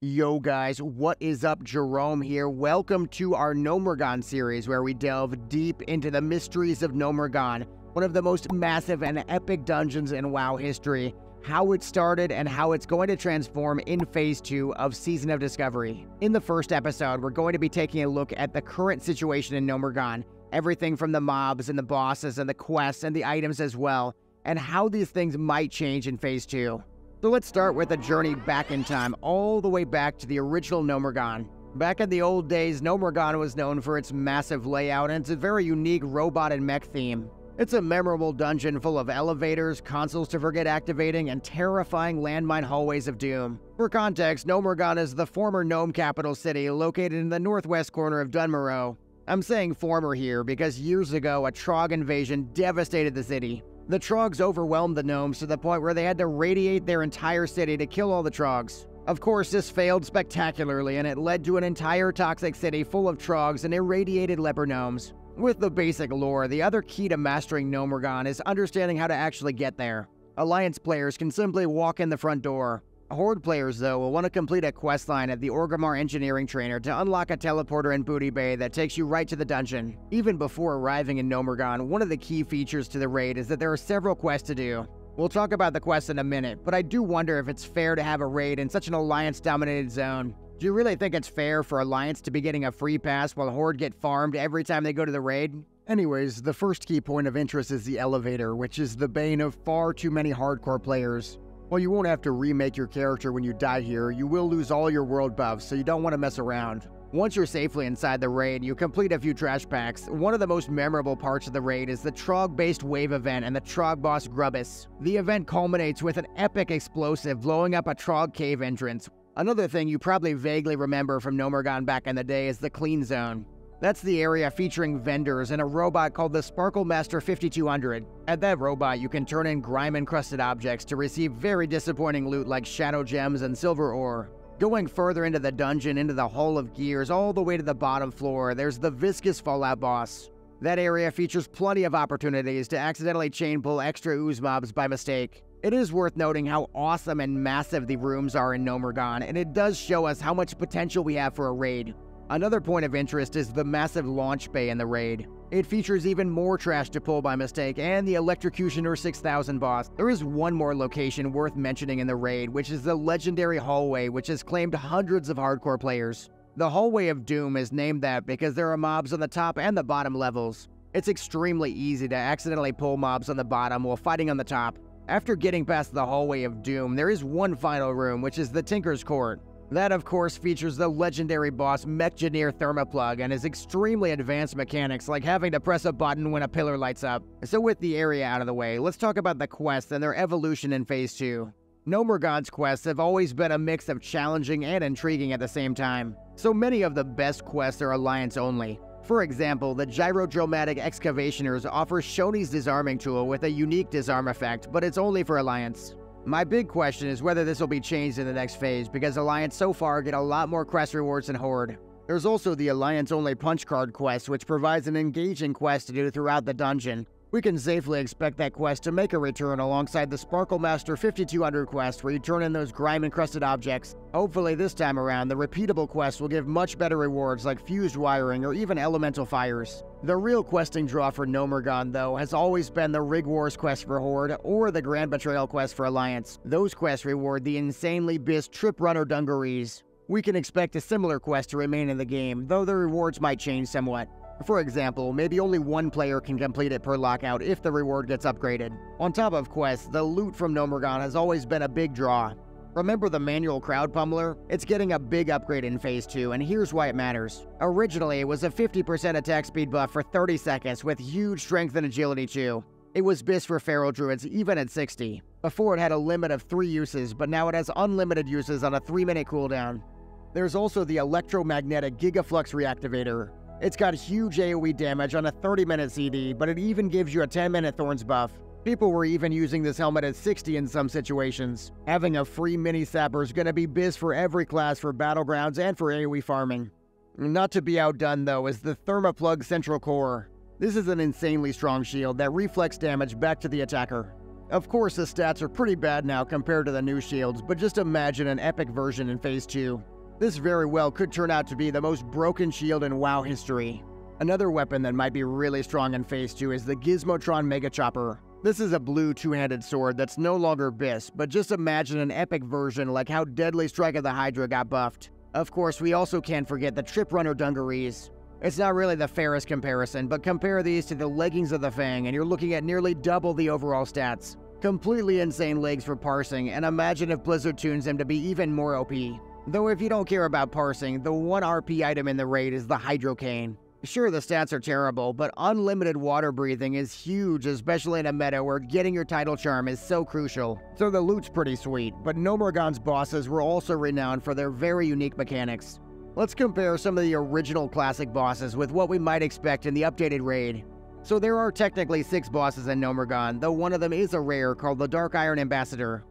Yo guys, what is up? Jerome here. Welcome to our Gnomeregan series where we delve deep into the mysteries of Gnomeregan, one of the most massive and epic dungeons in WoW history, how it started and how it's going to transform in Phase 2 of Season of Discovery. In the first episode, we're going to be taking a look at the current situation in Gnomeregan, everything from the mobs and the bosses and the quests and the items as well, and how these things might change in Phase 2. So let's start with a journey back in time, all the way back to the original Gnomeregan. Back in the old days, Gnomeregan was known for its massive layout and its very unique robot and mech theme. It's a memorable dungeon full of elevators, consoles to forget activating, and terrifying landmine hallways of doom. For context, Gnomeregan is the former gnome capital city located in the northwest corner of Dunmorrow. I'm saying former here because years ago a Trogg invasion devastated the city. The Troggs overwhelmed the gnomes to the point where they had to radiate their entire city to kill all the Troggs. Of course, this failed spectacularly, and it led to an entire toxic city full of Troggs and irradiated leper gnomes. With the basic lore, the other key to mastering Gnomeregan is understanding how to actually get there. Alliance players can simply walk in the front door. Horde players, though, will want to complete a questline at the Orgrimmar Engineering Trainer to unlock a teleporter in Booty Bay that takes you right to the dungeon. Even before arriving in Gnomeregan, one of the key features to the raid is that there are several quests to do. We'll talk about the quests in a minute, but I do wonder if it's fair to have a raid in such an Alliance-dominated zone. Do you really think it's fair for Alliance to be getting a free pass while Horde get farmed every time they go to the raid? Anyways, the first key point of interest is the elevator, which is the bane of far too many hardcore players. While you won't have to remake your character when you die here, you will lose all your world buffs, so you don't want to mess around. Once you're safely inside the raid, you complete a few trash packs. One of the most memorable parts of the raid is the Trogg-based wave event and the Trogg boss Grubbus. The event culminates with an epic explosive blowing up a Trogg cave entrance. Another thing you probably vaguely remember from Gnomeregan back in the day is the Clean Zone. That's the area featuring vendors and a robot called the Sparkle Master 5200. At that robot, you can turn in grime-encrusted objects to receive very disappointing loot like shadow gems and silver ore. Going further into the dungeon, into the Hall of Gears, all the way to the bottom floor, there's the Viscous Fallout boss. That area features plenty of opportunities to accidentally chain pull extra ooze mobs by mistake. It is worth noting how awesome and massive the rooms are in Gnomeregan, and it does show us how much potential we have for a raid. Another point of interest is the massive launch bay in the raid. It features even more trash to pull by mistake and the Electrocutioner 6000 boss. There is one more location worth mentioning in the raid, which is the legendary hallway, which has claimed hundreds of hardcore players. The Hallway of Doom is named that because there are mobs on the top and the bottom levels. It's extremely easy to accidentally pull mobs on the bottom while fighting on the top. After getting past the Hallway of Doom, there is one final room, which is the Tinker's Court. That, of course, features the legendary boss Mechgineer Thermoplug and his extremely advanced mechanics like having to press a button when a pillar lights up. So with the area out of the way, let's talk about the quests and their evolution in Phase 2. Gnomeregan's quests have always been a mix of challenging and intriguing at the same time. So many of the best quests are Alliance only. For example, the Gyrodromatic Excavationers offers Shoney's disarming tool with a unique disarm effect, but it's only for Alliance. My big question is whether this will be changed in the next phase, because Alliance so far get a lot more quest rewards than Horde. There's also the Alliance-only Punch Card quest, which provides an engaging quest to do throughout the dungeon. We can safely expect that quest to make a return alongside the Sparkle Master 5200 quest, where you turn in those grime-encrusted objects. Hopefully this time around, the repeatable quest will give much better rewards like fused wiring or even elemental fires. The real questing draw for Gnomeregan, though, has always been the Rig Wars quest for Horde or the Grand Betrayal quest for Alliance. Those quests reward the insanely bis Trip Runner dungarees. We can expect a similar quest to remain in the game, though the rewards might change somewhat. For example, maybe only one player can complete it per lockout if the reward gets upgraded. On top of quests, the loot from Gnomeregan has always been a big draw. Remember the manual Crowd Pummeler? It's getting a big upgrade in Phase 2, and here's why it matters. Originally, it was a 50% attack speed buff for 30 seconds with huge strength and agility too. It was bis for Feral Druids even at 60. Before it had a limit of 3 uses, but now it has unlimited uses on a 3-minute cooldown. There's also the Electromagnetic Gigaflux Reactivator. It's got huge AoE damage on a 30-minute CD, but it even gives you a 10-minute Thorns buff. People were even using this helmet at 60 in some situations. Having a free mini sapper is going to be biz for every class for Battlegrounds and for AoE farming. Not to be outdone though is the Thermoplug Central Core. This is an insanely strong shield that reflects damage back to the attacker. Of course, the stats are pretty bad now compared to the new shields, but just imagine an epic version in Phase 2. This very well could turn out to be the most broken shield in WoW history. Another weapon that might be really strong in Phase 2 is the Gizmotron Mega Chopper. This is a blue two-handed sword that's no longer Bis, but just imagine an epic version like how Deadly Strike of the Hydra got buffed. Of course, we also can't forget the Trip Runner Dungarees. It's not really the fairest comparison, but compare these to the leggings of the Fang and you're looking at nearly double the overall stats. Completely insane legs for parsing, and imagine if Blizzard tunes them to be even more OP. Though if you don't care about parsing, the 1 RP item in the raid is the Hydro Cane. Sure, the stats are terrible, but unlimited water breathing is huge, especially in a meta where getting your title charm is so crucial. So the loot's pretty sweet, but Gnomeregan's bosses were also renowned for their very unique mechanics. Let's compare some of the original classic bosses with what we might expect in the updated raid. So there are technically 6 bosses in Gnomeregan, though one of them is a rare called the Dark Iron Ambassador.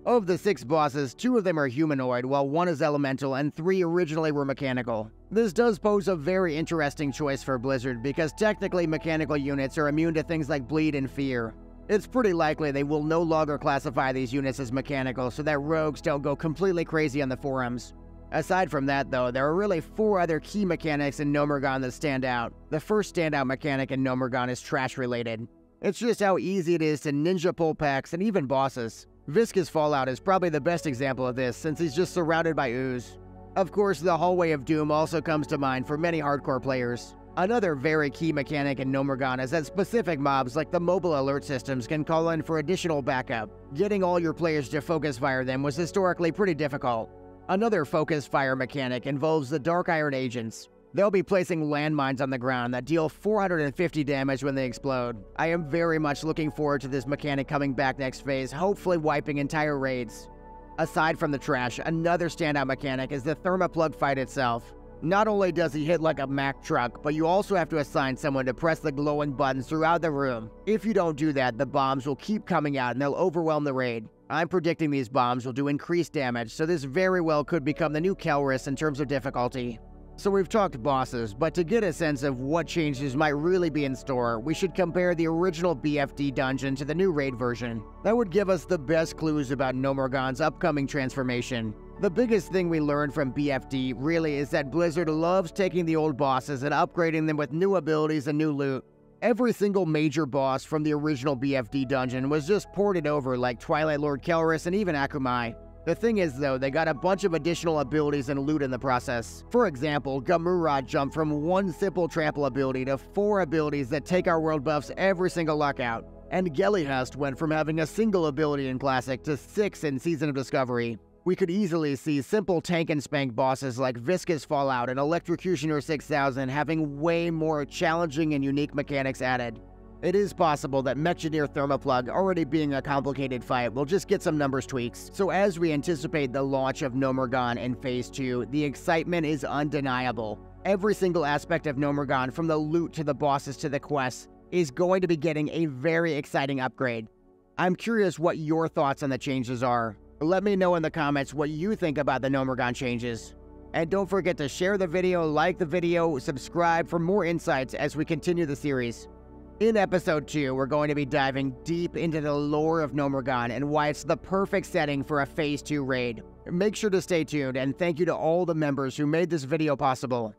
Of the 6 bosses, 2 of them are humanoid, while 1 is elemental and 3 originally were mechanical. This does pose a very interesting choice for Blizzard because technically mechanical units are immune to things like bleed and fear. It's pretty likely they will no longer classify these units as mechanical so that rogues don't go completely crazy on the forums. Aside from that though, there are really 4 other key mechanics in Gnomeregan that stand out. The first standout mechanic in Gnomeregan is trash related. It's just how easy it is to ninja pull packs and even bosses. Viscous Fallout is probably the best example of this since he's just surrounded by ooze. Of course, the Hallway of Doom also comes to mind for many hardcore players. Another very key mechanic in Gnomeregan is that specific mobs like the mobile alert systems can call in for additional backup. Getting all your players to focus fire them was historically pretty difficult. Another focus fire mechanic involves the Dark Iron Agents. They'll be placing landmines on the ground that deal 450 damage when they explode. I am very much looking forward to this mechanic coming back next phase, hopefully wiping entire raids. Aside from the trash, another standout mechanic is the Thermoplug fight itself. Not only does he hit like a Mack truck, but you also have to assign someone to press the glowing buttons throughout the room. If you don't do that, the bombs will keep coming out and they'll overwhelm the raid. I'm predicting these bombs will do increased damage, so this very well could become the new Kelris in terms of difficulty. So we've talked bosses, but to get a sense of what changes might really be in store, we should compare the original BFD dungeon to the new raid version. That would give us the best clues about Gnomeregan's upcoming transformation. The biggest thing we learned from BFD really is that Blizzard loves taking the old bosses and upgrading them with new abilities and new loot. Every single major boss from the original BFD dungeon was just ported over like Twilight Lord Kelris and even Akumai. The thing is though, they got a bunch of additional abilities and loot in the process. For example, Gamurad jumped from 1 simple trample ability to 4 abilities that take our world buffs every single lockout. And Gelihust went from having a single ability in Classic to 6 in Season of Discovery. We could easily see simple tank and spank bosses like Viscous Fallout and Electrocutioner 6000 having way more challenging and unique mechanics added. It is possible that Mechanier Thermoplug, already being a complicated fight, will just get some numbers tweaks. So as we anticipate the launch of Gnomeregan in Phase 2, the excitement is undeniable. Every single aspect of Gnomeregan, from the loot to the bosses to the quests, is going to be getting a very exciting upgrade. I'm curious what your thoughts on the changes are. Let me know in the comments what you think about the Gnomeregan changes. And don't forget to share the video, like the video, subscribe for more insights as we continue the series. In Episode 2, we're going to be diving deep into the lore of Gnomeregan and why it's the perfect setting for a Phase 2 raid. Make sure to stay tuned, and thank you to all the members who made this video possible.